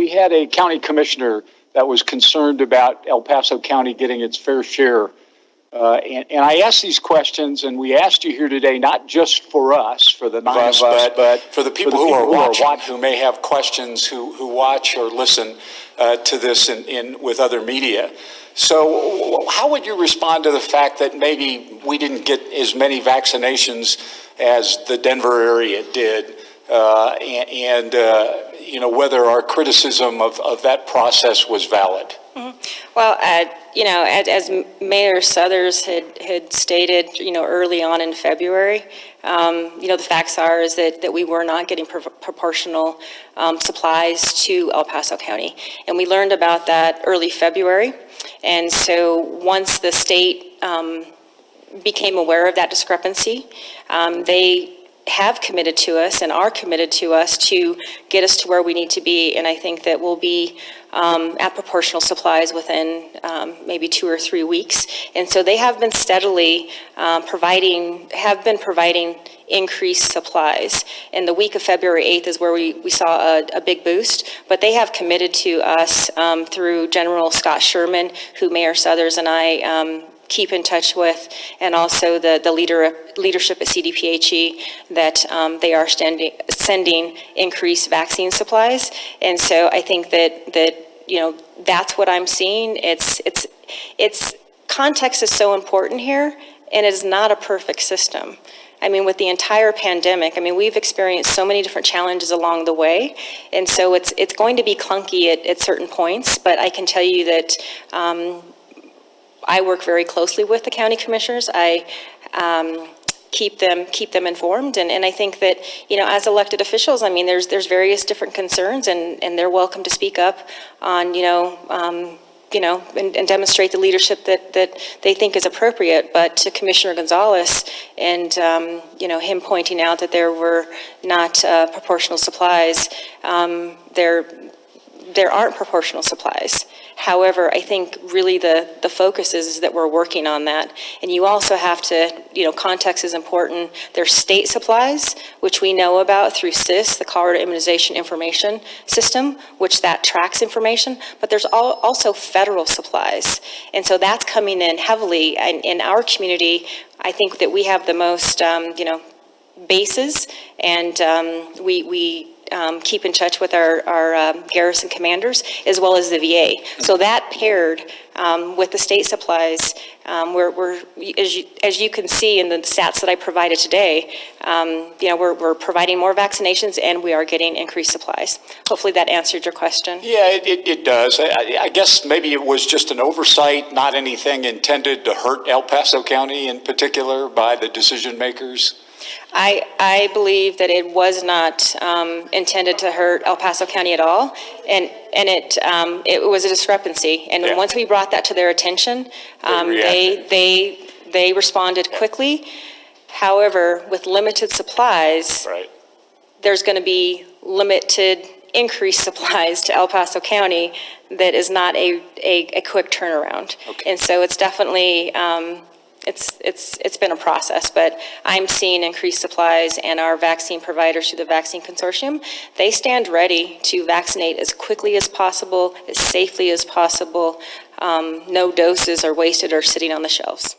we had a county commissioner that was concerned about El Paso County getting its fair share. And I asked these questions, and we asked you here today, not just for us, for the 9 of us, but for the people who are watching, who may have questions, who watch or listen to this with other media. So how would you respond to the fact that maybe we didn't get as many vaccinations as the Denver area did, and you know, whether our criticism of that process was valid? Mm-hmm. Well, you know, as Mayor Suthers had stated, you know, early on in February, you know, the facts are is that we were not getting proportional supplies to El Paso County, and we learned about that early February. And so once the state became aware of that discrepancy, they have committed to us and are committed to us to get us to where we need to be. And I think that we'll be at proportional supplies within maybe 2 or 3 weeks. And so they have been steadily providing increased supplies. And the week of February 8th is where we saw a big boost, but they have committed to us through General Scott Sherman, who Mayor Suthers and I keep in touch with, and also the leadership at CDPHE, that they are sending increased vaccine supplies. And so I think that you know, that's what I'm seeing. It's context is so important here, and it is not a perfect system. I mean, with the entire pandemic, I mean, we've experienced so many different challenges along the way, and so it's going to be clunky at certain points, but I can tell you that I work very closely with the county commissioners. I keep them informed, and I think that, you know, as elected officials, I mean, there's various different concerns, and they're welcome to speak up on, and demonstrate the leadership that they think is appropriate. But to Commissioner Gonzalez and him pointing out that there were not proportional supplies, there aren't proportional supplies. However, I think really the focus is that we're working on that. And you also have to, context is important. There's state supplies, which we know about through CIS, the Colorado Immunization Information System, which that tracks information, but there's also federal supplies. And so that's coming in heavily. And in our community, I think that we have the most, bases, and we keep in touch with our garrison commanders as well as the VA. So that paired with the state supplies, we're as you can see in the stats that I provided today, we're providing more vaccinations and we are getting increased supplies. Hopefully that answered your question. Yeah, it does. I guess maybe it was just an oversight, not anything intended to hurt El Paso County in particular by the decision makers. I believe that it was not intended to hurt El Paso County at all, and it was a discrepancy. And once we brought that to their attention, they responded quickly. However, with limited supplies, there's going to be limited increased supplies to El Paso County that is not a quick turnaround. And so it's definitely it's been a process, but I'm seeing increased supplies, and our vaccine providers through the Vaccine Consortium, they stand ready to vaccinate as quickly as possible, as safely as possible. No doses are wasted or sitting on the shelves.